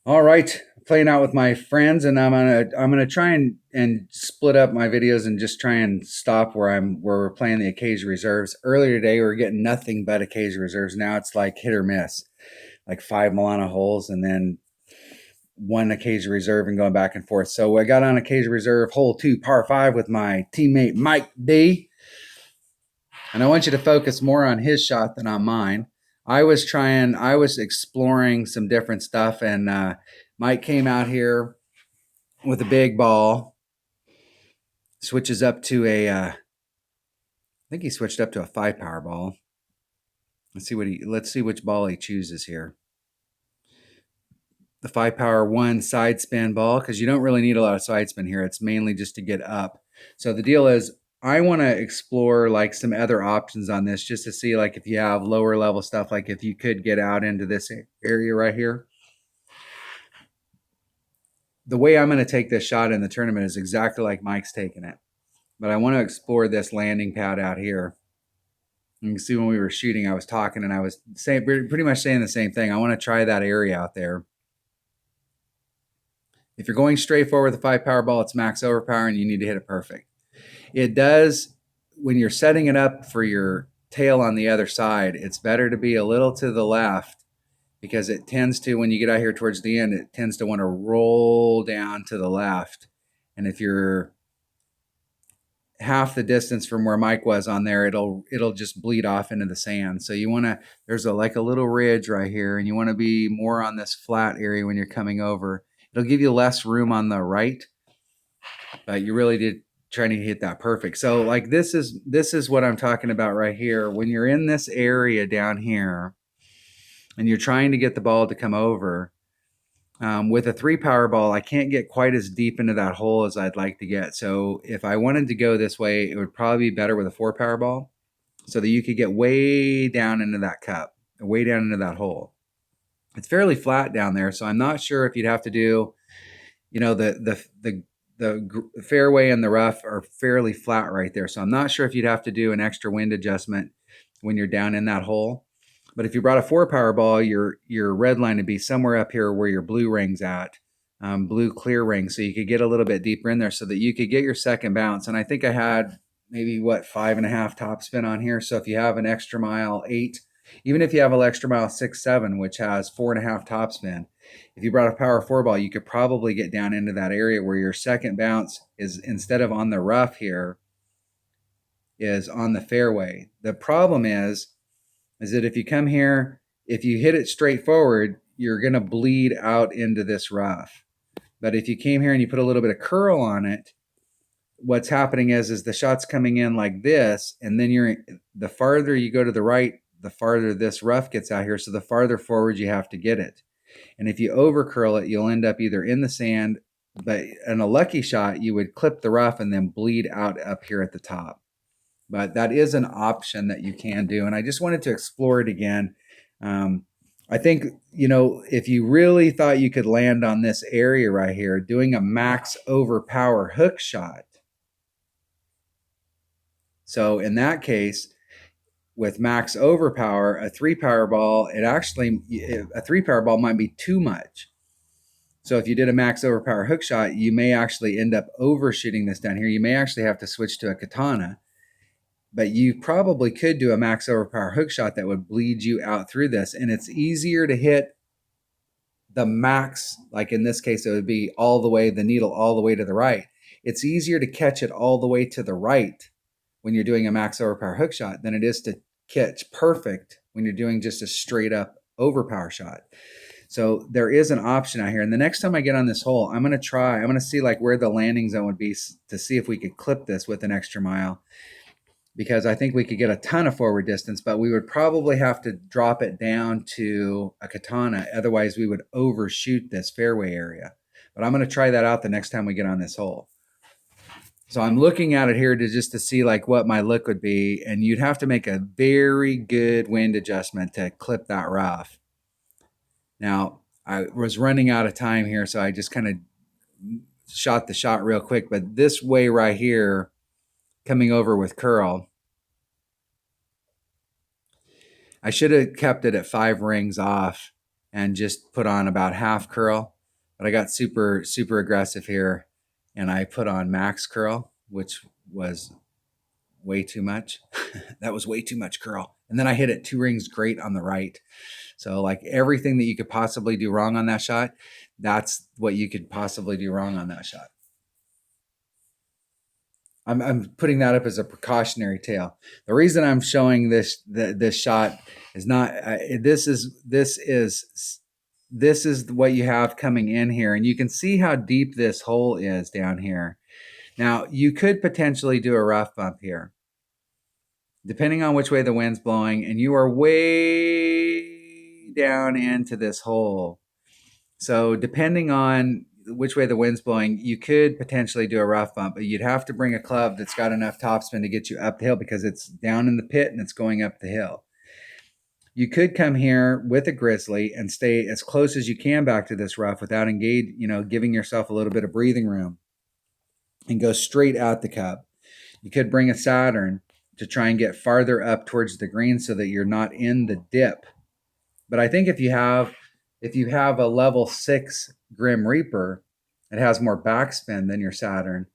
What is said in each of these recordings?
All right, playing out with my friends, and I'm gonna try and split up my videos and just try and stop where we're playing the Acacia Reserves. Earlier today, we were getting nothing but Acacia Reserves. Now it's like hit or miss, like 5 Milana holes, and then one Acacia Reserve, and going back and forth. So I got on Acacia Reserve hole 2, par 5, with my teammate Mike D, and I want you to focus more on his shot than on mine. I was exploring some different stuff, and Mike came out here with a big ball, switches up to I think he switched up to a 5 power ball. Let's see which ball he chooses here. The 5 power 1 side spin ball, because you don't really need a lot of side spin here. It's mainly just to get up. So the deal is, I want to explore like some other options on this, just to see like if you have lower level stuff, like if you could get out into this area right here. The way I'm going to take this shot in the tournament is exactly like Mike's taking it, but I want to explore this landing pad out here. You can see when we were shooting, I was talking and I was saying pretty much saying the same thing. I want to try that area out there. If you're going straight forward with a 5 power ball, it's max overpower and you need to hit it perfect. It does, when you're setting it up for your tail on the other side, it's better to be a little to the left, because it tends to, when you get out here towards the end, it tends to want to roll down to the left. And if you're half the distance from where Mike was on there, it'll just bleed off into the sand. So you want to, there's like a little ridge right here, and you want to be more on this flat area when you're coming over. It'll give you less room on the right, but you really did trying to hit that perfect. So like this is what I'm talking about right here. When you're in this area down here and you're trying to get the ball to come over, with a 3 power ball, I can't get quite as deep into that hole as I'd like to get. So if I wanted to go this way, it would probably be better with a 4 power ball, so that you could get way down into that cup, way down into that hole. It's fairly flat down there, so I'm not sure if you'd have to do, the fairway and the rough are fairly flat right there. So I'm not sure if you'd have to do an extra wind adjustment when you're down in that hole. But if you brought a 4 power ball, your red line would be somewhere up here where your blue ring's at, blue clear ring. So you could get a little bit deeper in there so that you could get your second bounce. And I think I had maybe 5.5 top spin on here. So if you have an extra mile 8, even if you have an extra mile 6, 7, which has 4.5 top spin, if you brought a power 4 ball, you could probably get down into that area where your second bounce is, instead of on the rough here, is on the fairway. The problem is that if you come here, if you hit it straight forward, you're going to bleed out into this rough. But if you came here and you put a little bit of curl on it, what's happening is the shot's coming in like this, and then the farther you go to the right, the farther this rough gets out here, so the farther forward you have to get it. And if you over curl it, you'll end up either in the sand, but in a lucky shot, you would clip the rough and then bleed out up here at the top. But that is an option that you can do. And I just wanted to explore it again. I think, if you really thought you could land on this area right here, doing a max overpower hook shot. So in that case, with max overpower, a 3 power ball, a 3 power ball might be too much. So if you did a max overpower hook shot, you may actually end up overshooting this down here. You may actually have to switch to a katana. But you probably could do a max overpower hook shot that would bleed you out through this. And it's easier to hit the max, like in this case, it would be all the way, the needle all the way to the right. It's easier to catch it all the way to the right when you're doing a max overpower hook shot than it is to catch perfect when you're doing just a straight up overpower shot. So there is an option out here. And the next time I get on this hole, I'm going to see like where the landing zone would be to see if we could clip this with an extra mile, because I think we could get a ton of forward distance, but we would probably have to drop it down to a katana. Otherwise, we would overshoot this fairway area. But I'm going to try that out the next time we get on this hole. So I'm looking at it here just to see like what my look would be, and you'd have to make a very good wind adjustment to clip that rough. Now, I was running out of time here, so I just kind of shot the shot real quick, but this way right here, coming over with curl, I should have kept it at 5 rings off and just put on about half curl. But I got super, super aggressive here, and I put on max curl, which was way too much. That was way too much curl. And then I hit it 2 rings great on the right. So like everything that you could possibly do wrong on that shot, that's what you could possibly do wrong on that shot. I'm putting that up as a precautionary tale. The reason I'm showing this shot is not this is what you have coming in here, and you can see how deep this hole is down here. Now you could potentially do a rough bump here, depending on which way the wind's blowing, and you are way down into this hole. So depending on which way the wind's blowing, you could potentially do a rough bump, but you'd have to bring a club that's got enough topspin to get you up the hill because it's down in the pit and it's going up the hill. You could come here with a grizzly and stay as close as you can back to this rough without giving yourself a little bit of breathing room and go straight at the cup. You could bring a Saturn to try and get farther up towards the green so that you're not in the dip. But I think if you have a level 6 Grim Reaper, it has more backspin than your Saturn.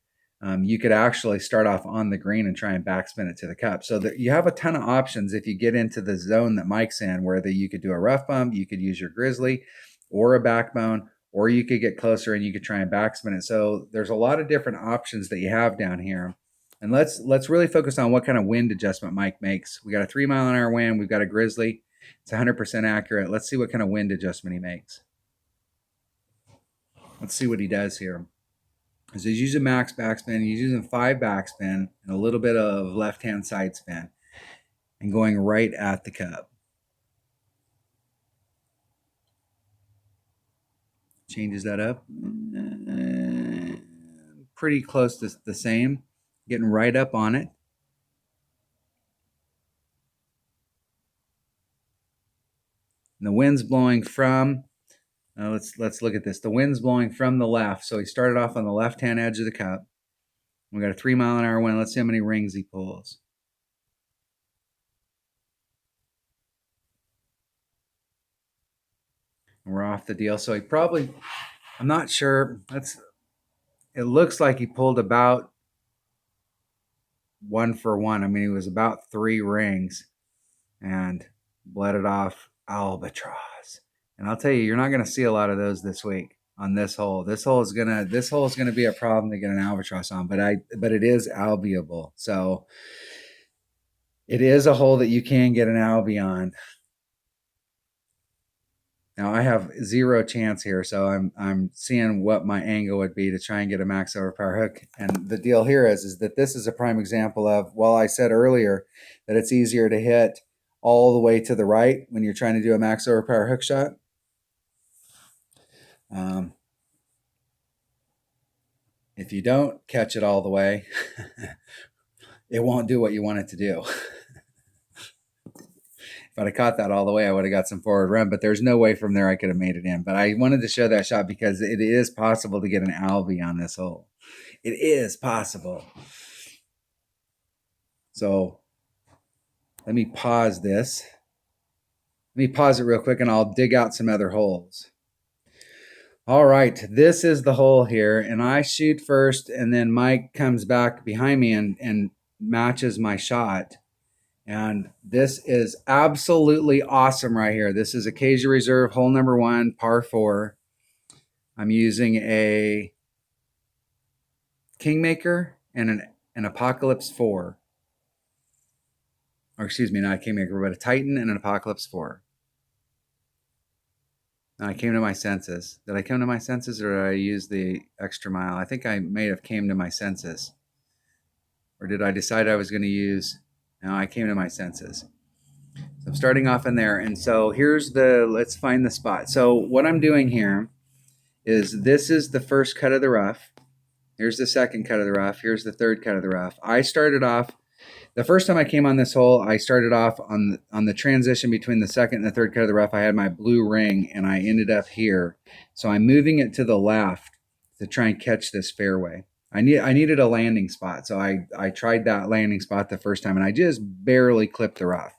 You could actually start off on the green and try and backspin it to the cup. So you have a ton of options if you get into the zone that Mike's in, where you could do a rough bump, you could use your grizzly or a backbone, or you could get closer and you could try and backspin it. So there's a lot of different options that you have down here. And let's really focus on what kind of wind adjustment Mike makes. We got a 3 mile an hour wind. We've got a grizzly. It's 100% accurate. Let's see what kind of wind adjustment he makes. Let's see what he does here. So he's using max backspin. He's using 5 backspin and a little bit of left-hand side spin and going right at the cup. Changes that up. Pretty close to the same. Getting right up on it. And the wind's blowing from, let's look at this. The wind's blowing from the left. So he started off on the left-hand edge of the cup. We got a 3 mile an hour wind. Let's see how many rings he pulls. And we're off the deal. So he probably, I'm not sure. It looks like he pulled about 1 for 1. I mean, it was about 3 rings and bled it off albatross. And I'll tell you, you're not going to see a lot of those this week on this hole. This hole is gonna be a problem to get an albatross on, but it is albiable. So it is a hole that you can get an albi on. Now I have 0 chance here, so I'm seeing what my angle would be to try and get a max overpower hook. And the deal here is that this is a prime example of, while I said earlier that it's easier to hit all the way to the right when you're trying to do a max overpower hook shot. If you don't catch it all the way, it won't do what you want it to do. If I'd have caught that all the way, I would have got some forward run, but there's no way from there I could have made it in. But I wanted to show that shot because it is possible to get an albi on this hole. It is possible. So let me pause this. Let me pause it real quick and I'll dig out some other holes. All right, this is the hole here, and I shoot first, and then Mike comes back behind me and matches my shot. And this is absolutely awesome right here. This is Acacia Reserve, hole number 1, par 4. I'm using a Kingmaker and an Apocalypse 4. Or excuse me, not a Kingmaker, but a Titan and an Apocalypse 4. And I came to my senses. Did I come to my senses, or did I use the extra mile? I think I may have came to my senses. Or did I decide I was going to use... No, I came to my senses. So I'm starting off in there. And so let's find the spot. So what I'm doing here is, this is the first cut of the rough. Here's the second cut of the rough. Here's the third cut of the rough. I started off, the first time I came on this hole, I started off on the transition between the second and the third cut of the rough. I had my blue ring and I ended up here. So I'm moving it to the left to try and catch this fairway. I needed a landing spot. So I tried that landing spot the first time and I just barely clipped the rough.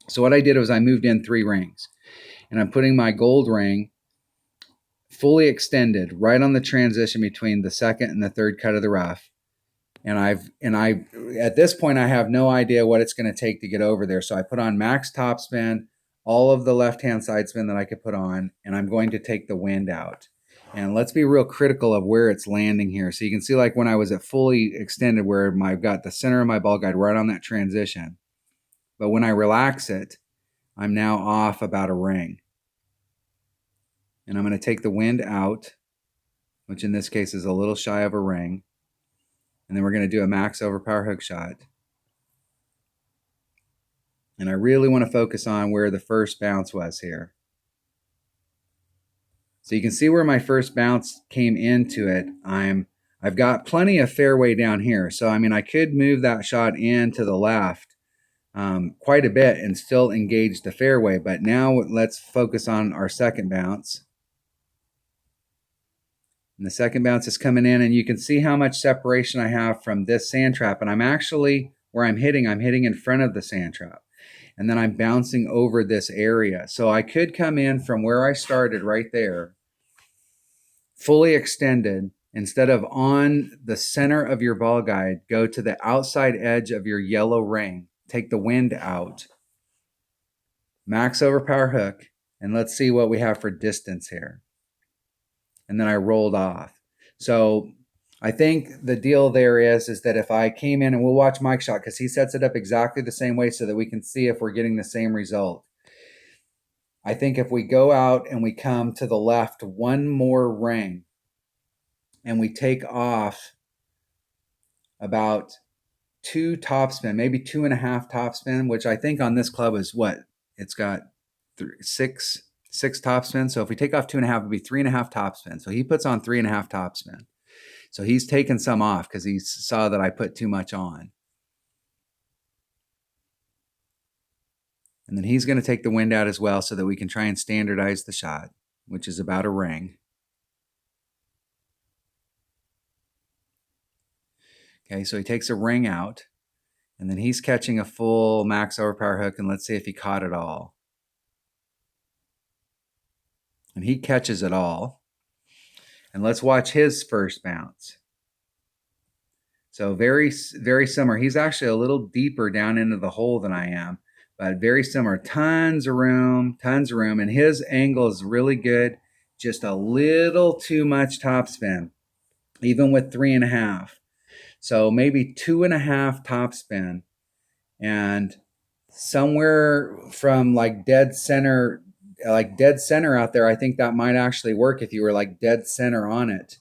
So what I did was I moved in 3 rings, and I'm putting my gold ring fully extended right on the transition between the second and the third cut of the rough. And I at this point I have no idea what it's going to take to get over there. So I put on max topspin, all of the left-hand side spin that I could put on, and I'm going to take the wind out. And let's be real critical of where it's landing here. So you can see, like, when I was at fully extended, where I've got the center of my ball guide right on that transition. But when I relax it, I'm now off about a ring. And I'm going to take the wind out, which in this case is a little shy of a ring. And then we're going to do a max overpower hook shot. And I really want to focus on where the first bounce was here. So you can see where my first bounce came into it. I've got plenty of fairway down here. So, I mean, I could move that shot in to the left quite a bit and still engage the fairway. But now let's focus on our second bounce. And the second bounce is coming in, and you can see how much separation I have from this sand trap. And I'm actually, where I'm hitting in front of the sand trap. And then I'm bouncing over this area. So I could come in from where I started right there, fully extended. Instead of on the center of your ball guide, go to the outside edge of your yellow ring. Take the wind out. Max overpower hook. And let's see what we have for distance here. And then I rolled off. So I think the deal there is that if I came in, and we'll watch Mike's shot because he sets it up exactly the same way so that we can see if we're getting the same result. I think if we go out and we come to the left one more ring and we take off about 2 topspin, maybe 2.5 topspin, which I think on this club is what? It's got six topspin. So if we take off 2.5, it'd be 3.5 topspin. So he puts on 3.5 topspin. So he's taken some off because he saw that I put too much on. And then he's going to take the wind out as well so that we can try and standardize the shot, which is about a ring. Okay, so he takes a ring out, and then he's catching a full max overpower hook, and let's see if he caught it all. And he catches it all. And let's watch his first bounce. So very, very similar. He's actually a little deeper down into the hole than I am, but very similar. Tons of room. And his angle is really good. Just a little too much topspin, even with 3.5. So maybe 2.5 topspin. And somewhere from like dead center out there, I think that might actually work if you were like dead center on it.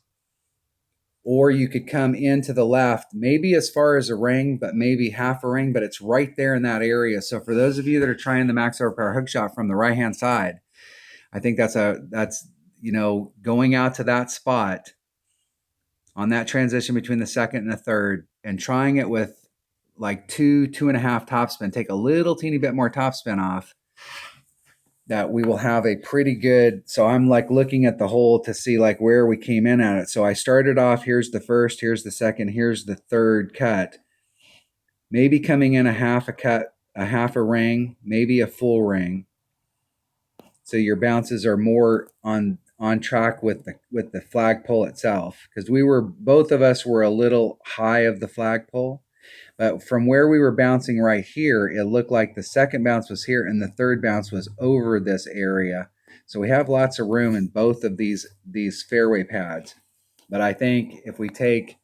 Or you could come into the left, maybe as far as a ring, but maybe half a ring, but it's right there in that area. So for those of you that are trying the max overpower hook shot from the right-hand side, I think that's going out to that spot on that transition between the second and the third and trying it with like 2.5 topspin, take a little teeny bit more topspin off, that we will have a pretty good. So I'm like looking at the hole to see like where we came in at it. So I started off, here's the first, here's the second, here's the third cut. Maybe coming in a half a cut, a half a ring, maybe a full ring. So your bounces are more on track with the flagpole itself, because both of us were a little high of the flagpole. But from where we were bouncing right here, it looked like the second bounce was here and the third bounce was over this area. So we have lots of room in both of these fairway pads. But I think if we take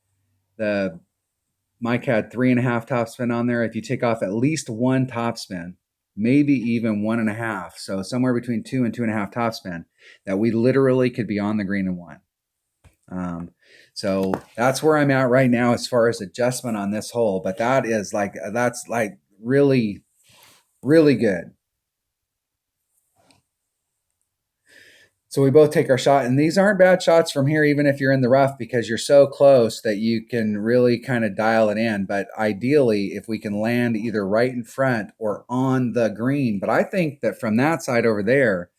Mike had 3.5 topspin on there. If you take off at least 1 topspin, maybe even 1.5, so somewhere between 2 and 2.5 topspin, that we literally could be on the green in 1. So that's where I'm at right now as far as adjustment on this hole. But that's like really, really good. So we both take our shot, and these aren't bad shots from here, even if you're in the rough, because you're so close that you can really kind of dial it in. But ideally, if we can land either right in front or on the green. But I think that from that side over there,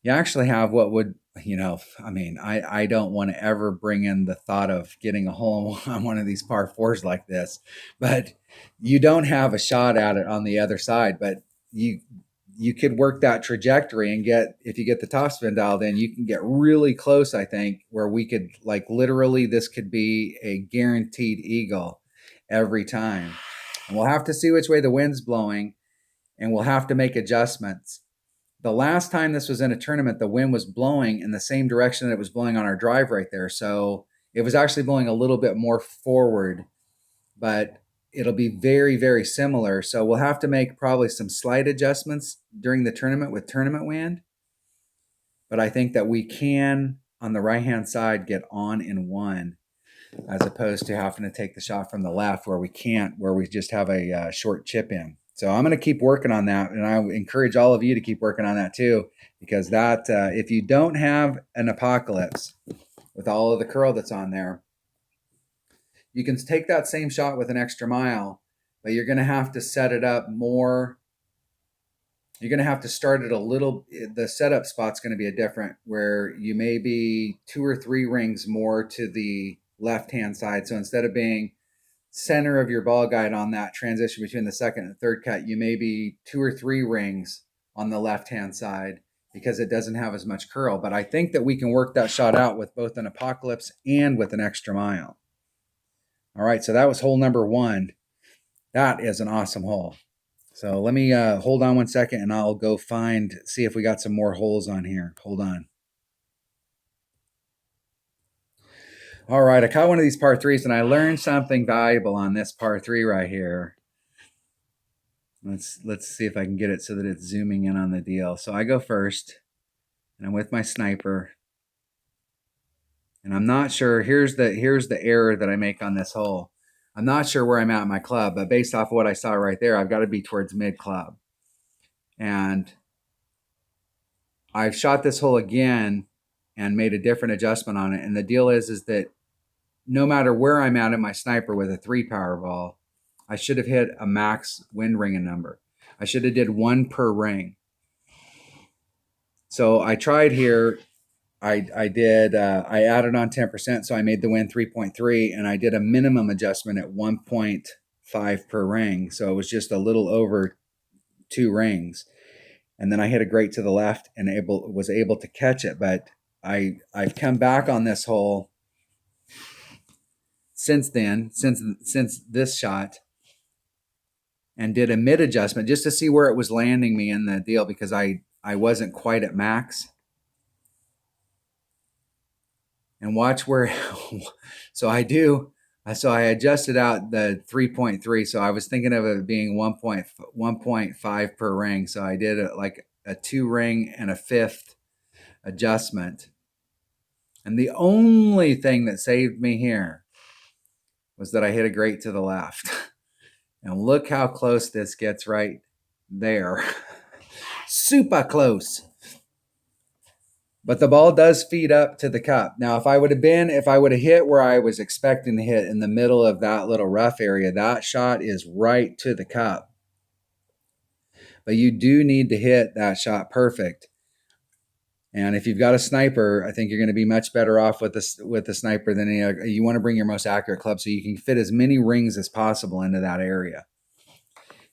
you actually have what would, I don't want to ever bring in the thought of getting a hole on one of these par 4s like this, but you don't have a shot at it on the other side. But you could work that trajectory and get, if you get the topspin dialed in, you can get really close, I think, where we could, like, literally, this could be a guaranteed eagle every time. And we'll have to see which way the wind's blowing, and we'll have to make adjustments. The last time this was in a tournament, the wind was blowing in the same direction that it was blowing on our drive right there. So it was actually blowing a little bit more forward, but it'll be very, very similar. So we'll have to make probably some slight adjustments during the tournament with tournament wind. But I think that we can, on the right-hand side, get on in one, as opposed to having to take the shot from the left where we can't, where we just have a short chip in. So I'm going to keep working on that, and I encourage all of you to keep working on that too, because that if you don't have an apocalypse with all of the curl that's on there, you can take that same shot with an extra mile, but you're going to have to set it up more. You're going to have to start it a little. The setup spot's going to be a different, where you may be 2 or 3 rings more to the left-hand side. So instead of being center of your ball guide on that transition between the second and third cut, you may be 2 or 3 rings on the left-hand side because it doesn't have as much curl. But I think that we can work that shot out with both an apocalypse and with an extra mile. All right, so that was hole number 1. That is an awesome hole. So let me hold on 1 second, and I'll go see if we got some more holes on here. Hold on. All right, I caught one of these par 3s, and I learned something valuable on this par 3 right here. Let's see if I can get it so that it's zooming in on the deal. So I go first, and I'm with my sniper. And I'm not sure, here's the error that I make on this hole. I'm not sure where I'm at in my club, but based off of what I saw right there, I've got to be towards mid-club. And I've shot this hole again and made a different adjustment on it. And the deal is that no matter where I'm at in my sniper with a 3 power ball, I should have hit a max wind ringing number. I should have did 1 per ring. So I tried here. I added on 10%, so I made the wind 3.3, and I did a minimum adjustment at 1.5 per ring. So it was just a little over 2 rings. And then I hit a great to the left and was able to catch it. But I've come back on this hole since then, since this shot, and did a mid adjustment just to see where it was landing me in the deal, because I wasn't quite at max. And watch where, so I adjusted out the 3.3. So I was thinking of it being 1.5 per ring. So I did like a 2 ring and a 5th adjustment. And the only thing that saved me here was that I hit a great to the left. And look how close this gets right there. Super close. But the ball does feed up to the cup. Now, if I would have hit where I was expecting to hit in the middle of that little rough area, that shot is right to the cup. But you do need to hit that shot perfect. And if you've got a sniper, I think you're going to be much better off with the sniper than you want to bring your most accurate club so you can fit as many rings as possible into that area.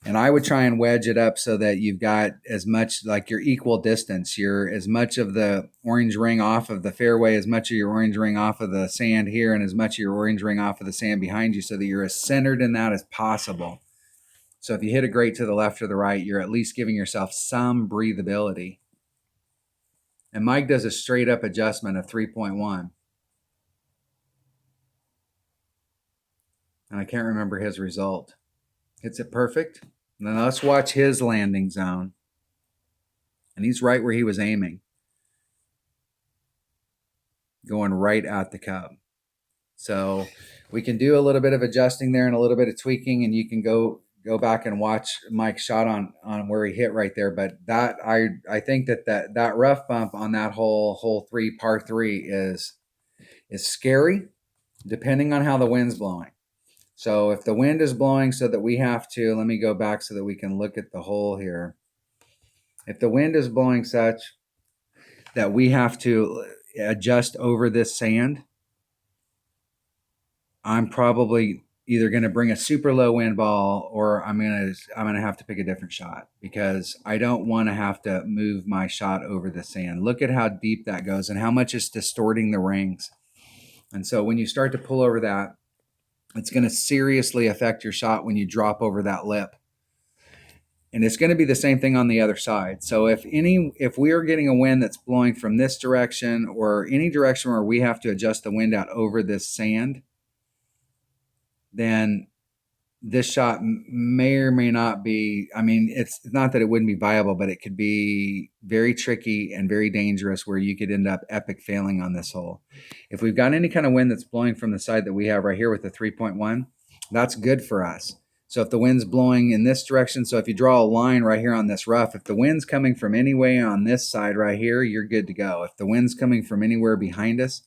And I would try and wedge it up so that you've got as much, like your equal distance. You're as much of the orange ring off of the fairway, as much of your orange ring off of the sand here, and as much of your orange ring off of the sand behind you, so that you're as centered in that as possible. So if you hit a great to the left or the right, you're at least giving yourself some breathability. And Mike does a straight up adjustment of 3.1. And I can't remember his result. Hits it perfect. And then let's watch his landing zone. And he's right where he was aiming. Going right at the cup. So we can do a little bit of adjusting there and a little bit of tweaking, and you can go back and watch Mike's shot on where he hit right there. But that I think that rough bump on that hole 3, par 3 is scary, depending on how the wind's blowing. So if the wind is blowing so that we have to, let me go back so that we can look at the hole here. If the wind is blowing such that we have to adjust over this sand, I'm probably either going to bring a super low wind ball, or I'm going to have to pick a different shot, because I don't want to have to move my shot over the sand. Look at how deep that goes and how much it's distorting the rings. And so when you start to pull over that, it's going to seriously affect your shot when you drop over that lip. And it's going to be the same thing on the other side. So if we are getting a wind that's blowing from this direction, or any direction where we have to adjust the wind out over this sand, then this shot may or may not be, I mean, it's not that it wouldn't be viable, but it could be very tricky and very dangerous, where you could end up epic failing on this hole. If we've got any kind of wind that's blowing from the side that we have right here with the 3.1, that's good for us. So if the wind's blowing in this direction, so if you draw a line right here on this rough, if the wind's coming from anyway on this side right here, you're good to go. If the wind's coming from anywhere behind us,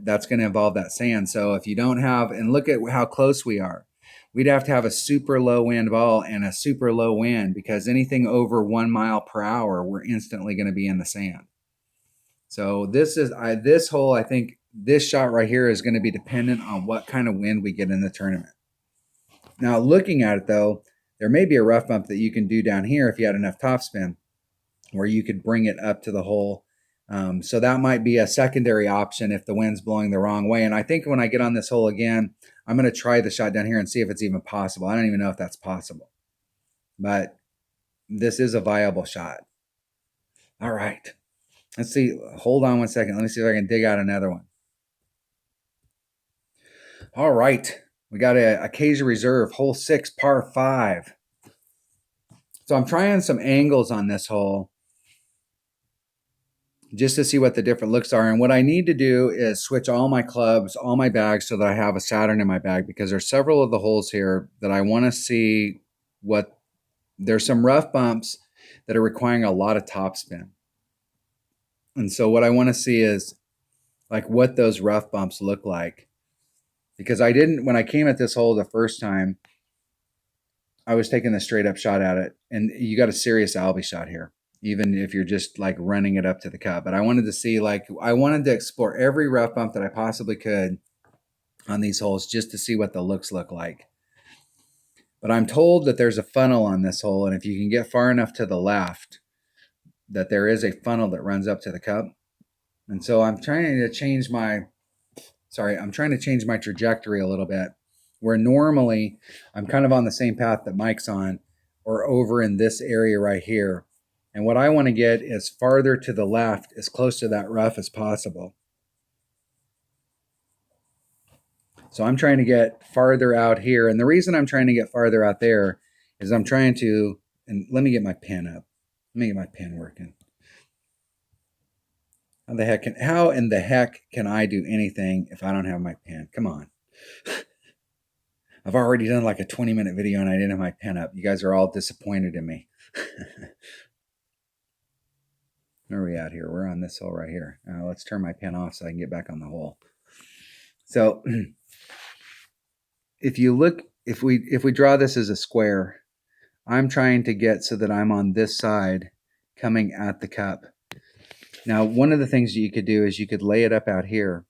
that's going to involve that sand. So if you don't have, and look at how close we are, we'd have to have a super low wind ball and a super low wind, because anything over 1 mile per hour, we're instantly going to be in the sand. So this hole, I think this shot right here is going to be dependent on what kind of wind we get in the tournament. Now, looking at it though, there may be a rough bump that you can do down here if you had enough topspin, where you could bring it up to the hole. So that might be a secondary option if the wind's blowing the wrong way. And I think when I get on this hole again, I'm going to try the shot down here and see if it's even possible. I don't even know if that's possible, but this is a viable shot. All right. Let's see. Hold on 1 second. Let me see if I can dig out another one. All right. We got a Acacia Reserve, hole 6, par 5. So I'm trying some angles on this hole just to see what the different looks are. And what I need to do is switch all my clubs, all my bags, so that I have a Saturn in my bag, because there's several of the holes here that I want to see what, there's some rough bumps that are requiring a lot of topspin. And so what I want to see is like what those rough bumps look like. Because I didn't, when I came at this hole the first time, I was taking a straight up shot at it, and you got a serious Albie shot here, even if you're just like running it up to the cup. But I wanted to see, like, I wanted to explore every rough bump that I possibly could on these holes, just to see what the looks look like. But I'm told that there's a funnel on this hole, and if you can get far enough to the left, that there is a funnel that runs up to the cup. And so I'm trying to change my trajectory a little bit, where normally I'm kind of on the same path that Mike's on, or over in this area right here. And what I want to get is farther to the left, as close to that rough as possible. So I'm trying to get farther out here. And the reason I'm trying to get farther out there is I'm trying to, and let me get my pen up. Let me get my pen working. How in the heck can I do anything if I don't have my pen? Come on. I've already done like a 20-minute video and I didn't have my pen up. You guys are all disappointed in me. Where are we at here? We're on this hole right here. Let's turn my pen off so I can get back on the hole. So if you look, if we draw this as a square, I'm trying to get so that I'm on this side coming at the cup. Now, one of the things that you could do is you could lay it up out here.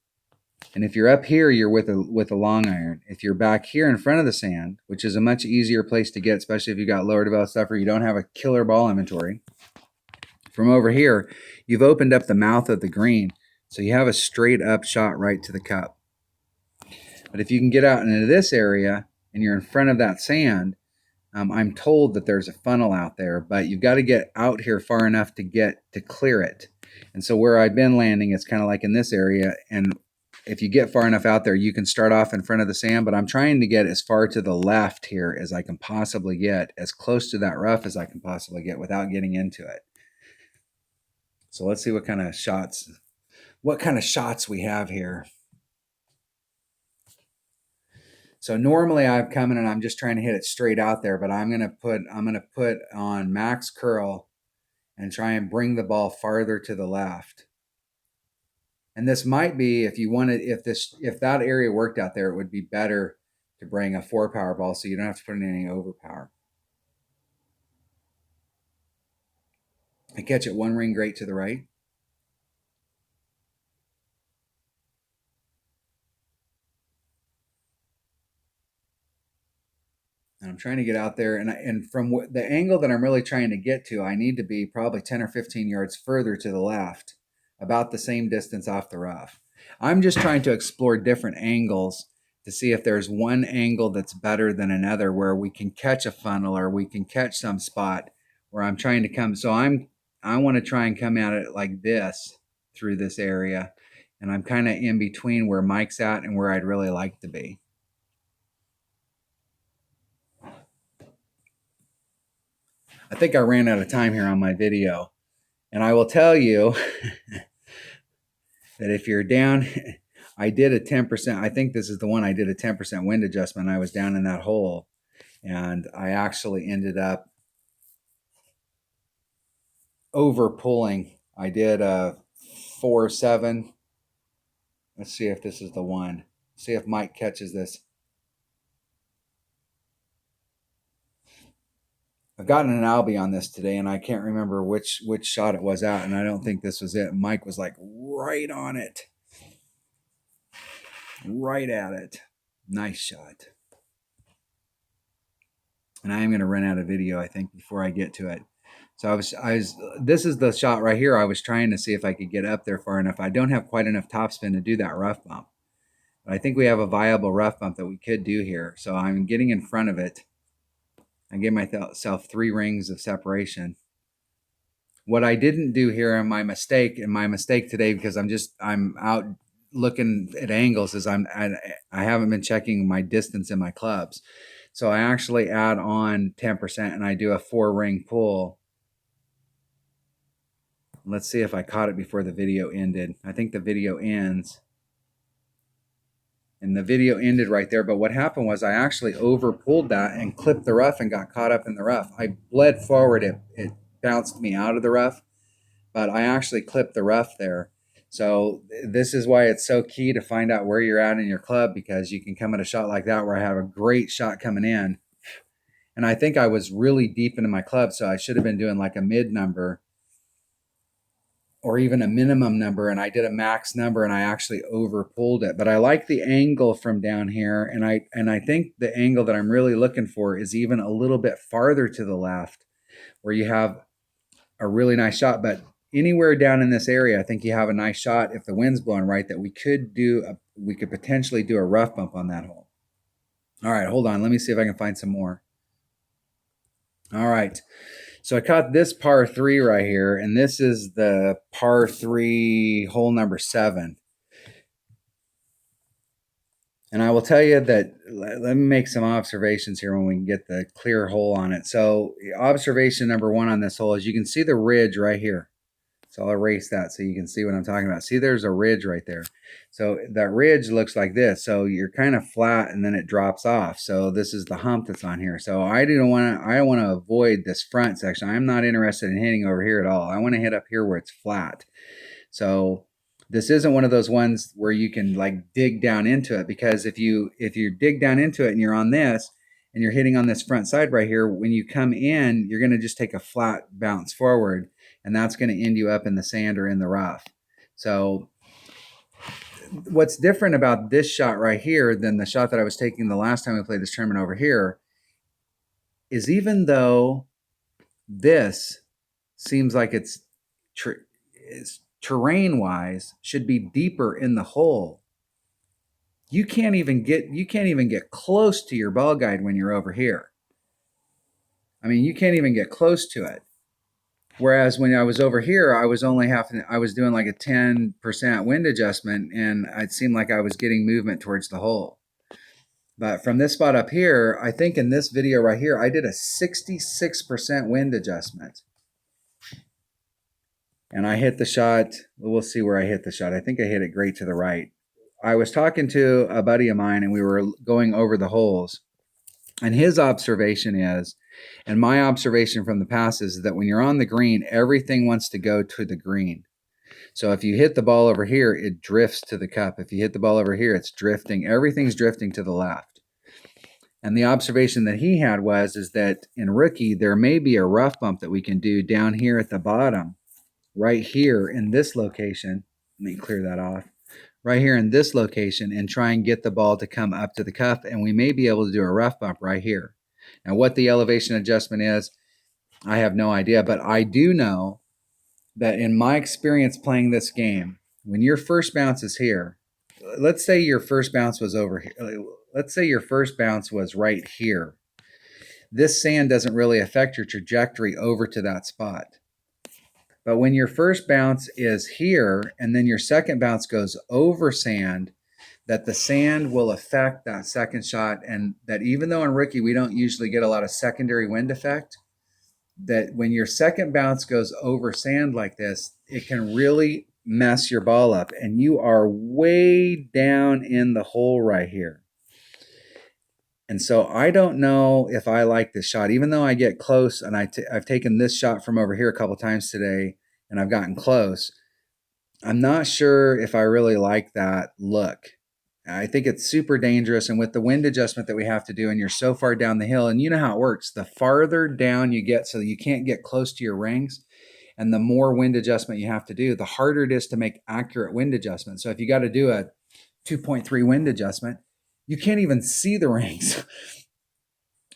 And if you're up here, you're with a long iron. If you're back here in front of the sand, which is a much easier place to get, especially if you got lower developed stuff or you don't have a killer ball inventory, from over here, you've opened up the mouth of the green. So you have a straight up shot right to the cup. But if you can get out into this area and you're in front of that sand, I'm told that there's a funnel out there, but you've got to get out here far enough to clear it. And so where I've been landing, it's kind of like in this area. And if you get far enough out there, you can start off in front of the sand, but I'm trying to get as far to the left here as I can possibly get, as close to that rough as I can possibly get without getting into it. So let's see what kind of shots we have here. So normally I'm coming and I'm just trying to hit it straight out there, but I'm gonna put on max curl and try and bring the ball farther to the left. And this might be, if you wanted, if that area worked out there, it would be better to bring a 4-power ball so you don't have to put in any overpower. I catch it one ring great to the right. And I'm trying to get out there, and from the angle that I'm really trying to get to, I need to be probably 10 or 15 yards further to the left, about the same distance off the rough. I'm just trying to explore different angles to see if there's one angle that's better than another where we can catch a funnel or we can catch some spot where I'm trying to come. So I want to try and come at it like this through this area. And I'm kind of in between where Mike's at and where I'd really like to be. I think I ran out of time here on my video. And I will tell you that if you're down, I did a 10%. I think this is the one I did a 10% wind adjustment. I was down in that hole, and I actually ended up over pulling. I did a 4-7. Let's see if this is the one. See if Mike catches this. I've gotten an albie on this today, and I can't remember which shot it was at, and I don't think this was it. Mike was like right on it. Right at it. Nice shot. And I am going to run out of video, I think, before I get to it. So this is the shot right here. I was trying to see if I could get up there far enough. I don't have quite enough topspin to do that rough bump. But I think we have a viable rough bump that we could do here. So I'm getting in front of it. I gave myself 3 rings of separation. What I didn't do here, and my mistake today, because I'm out looking at angles, is I haven't been checking my distance in my clubs. So I actually add on 10% and I do a 4-ring pull. Let's see if I caught it before the video ended. I think the video ends. And the video ended right there. But what happened was I actually over pulled that and clipped the rough and got caught up in the rough. I bled forward. It bounced me out of the rough. But I actually clipped the rough there. So this is why it's so key to find out where you're at in your club, because you can come at a shot like that where I have a great shot coming in. And I think I was really deep into my club, so I should have been doing like a mid number or even a minimum number, and I did a max number and I actually over pulled it. But I like the angle from down here, and I think the angle that I'm really looking for is even a little bit farther to the left where you have a really nice shot. But anywhere down in this area, I think you have a nice shot if the wind's blowing right that we could potentially do a rough bump on that hole. All right, hold on. Let me see if I can find some more. All right. So I caught this par 3 right here, and this is the par 3 hole number 7. And I will tell you that, let me make some observations here when we can get the clear hole on it. So observation number 1 on this hole is you can see the ridge right here. So I'll erase that so you can see what I'm talking about. See, there's a ridge right there. So that ridge looks like this. So you're kind of flat and then it drops off. So this is the hump that's on here. So I want to avoid this front section. I'm not interested in hitting over here at all. I want to hit up here where it's flat. So this isn't one of those ones where you can like dig down into it, because if you dig down into it and you're on this and you're hitting on this front side right here, when you come in, you're going to just take a flat bounce forward. And that's going to end you up in the sand or in the rough. So what's different about this shot right here than the shot that I was taking the last time we played this tournament over here is, even though this seems like it's terrain-wise should be deeper in the hole, you can't even get close to your ball guide when you're over here. I mean, you can't even get close to it. Whereas when I was over here, I was doing like a 10% wind adjustment, and it seemed like I was getting movement towards the hole. But from this spot up here, I think in this video right here, I did a 66% wind adjustment. And I hit the shot. We'll see where I hit the shot. I think I hit it great to the right. I was talking to a buddy of mine, and we were going over the holes. And his observation is, and my observation from the past is, that when you're on the green, everything wants to go to the green. So if you hit the ball over here, it drifts to the cup. If you hit the ball over here, it's drifting. Everything's drifting to the left. And the observation that he had is that in rookie, there may be a rough bump that we can do down here at the bottom, right here in this location. Let me clear that off. Right here in this location, and try and get the ball to come up to the cup, and we may be able to do a rough bump right here. Now, what the elevation adjustment is, I have no idea, but I do know that in my experience playing this game, when your first bounce is here, let's say your first bounce was over here. Let's say your first bounce was right here. This sand doesn't really affect your trajectory over to that spot. But when your first bounce is here and then your second bounce goes over sand, that the sand will affect that second shot. And that even though in rookie we don't usually get a lot of secondary wind effect, that when your second bounce goes over sand like this, it can really mess your ball up. And you are way down in the hole right here. And so I don't know if I like this shot, even though I get close, and I've taken this shot from over here a couple times today, and I've gotten close. I'm not sure if I really like that look. I think it's super dangerous, and with the wind adjustment that we have to do, and you're so far down the hill, and you know how it works. The farther down you get so you can't get close to your rings, and the more wind adjustment you have to do, the harder it is to make accurate wind adjustment. So if you got to do a 2.3 wind adjustment, you can't even see the rings.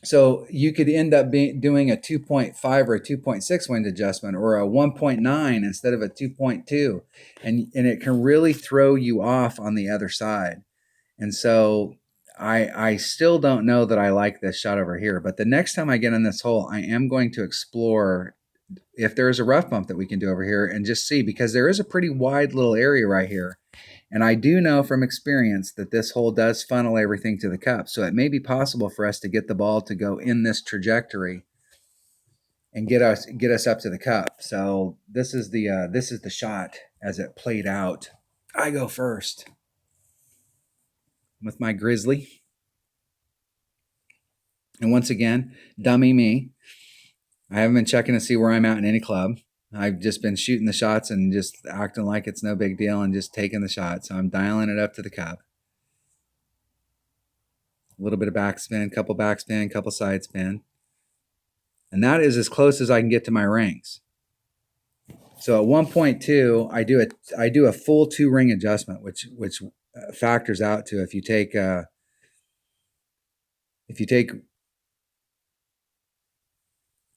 So you could end up doing a 2.5 or a 2.6 wind adjustment, or a 1.9 instead of a 2.2. And it can really throw you off on the other side. And so I still don't know that I like this shot over here. But the next time I get in this hole, I am going to explore if there is a rough bump that we can do over here and just see, because there is a pretty wide little area right here. And I do know from experience that this hole does funnel everything to the cup. So it may be possible for us to get the ball to go in this trajectory and get us up to the cup. So this is the shot as it played out. I go first with my Grizzly. And once again, dummy me. I haven't been checking to see where I'm at in any club. I've just been shooting the shots and just acting like it's no big deal and just taking the shot. So I'm dialing it up to the cup. A little bit of backspin, couple side spin. And that is as close as I can get to my rings. So at 1.2, I do a full 2-ring adjustment, which factors out to if you take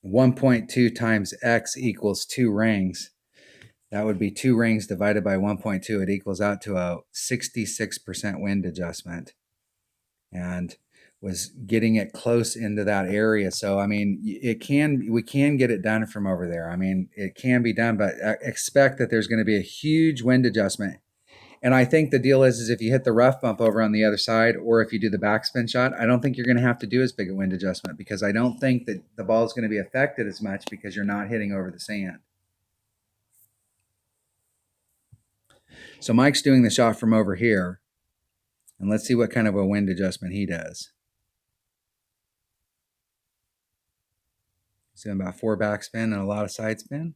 1.2 times x equals 2 rings. That would be 2 rings divided by 1.2. It equals out to a 66% wind adjustment, and was getting it close into that area. So, I mean, we can get it done from over there. I mean, it can be done, but expect that there's going to be a huge wind adjustment. And I think the deal is if you hit the rough bump over on the other side, or if you do the backspin shot, I don't think you're going to have to do as big a wind adjustment, because I don't think that the ball is going to be affected as much because you're not hitting over the sand. So Mike's doing the shot from over here, and let's see what kind of a wind adjustment he does. He's doing about 4 backspin and a lot of side spin.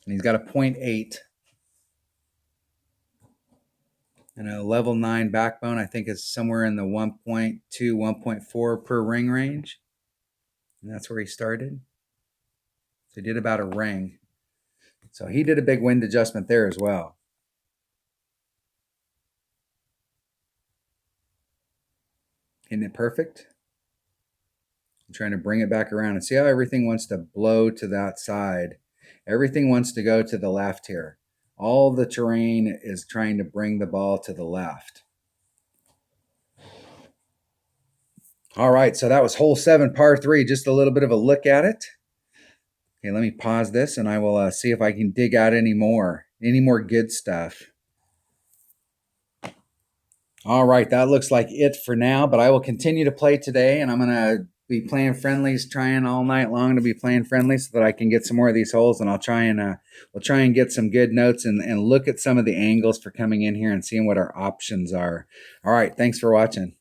And he's got a 0.8. And a level 9 backbone, I think, is somewhere in the 1.2, 1.4 per ring range. And that's where he started. So he did about a ring. So he did a big wind adjustment there as well. Isn't it perfect? I'm trying to bring it back around and see how everything wants to blow to that side. Everything wants to go to the left here. All the terrain is trying to bring the ball to the left. All right, so that was hole 7, par 3. Just a little bit of a look at it. Okay, let me pause this, and I will see if I can dig out any more good stuff. All right, that looks like it for now, but I will continue to play today, and I'm going to be playing friendlies, trying all night long to be playing friendlies so that I can get some more of these holes, and I'll try and we'll try and get some good notes and look at some of the angles for coming in here and seeing what our options are. All right, thanks for watching.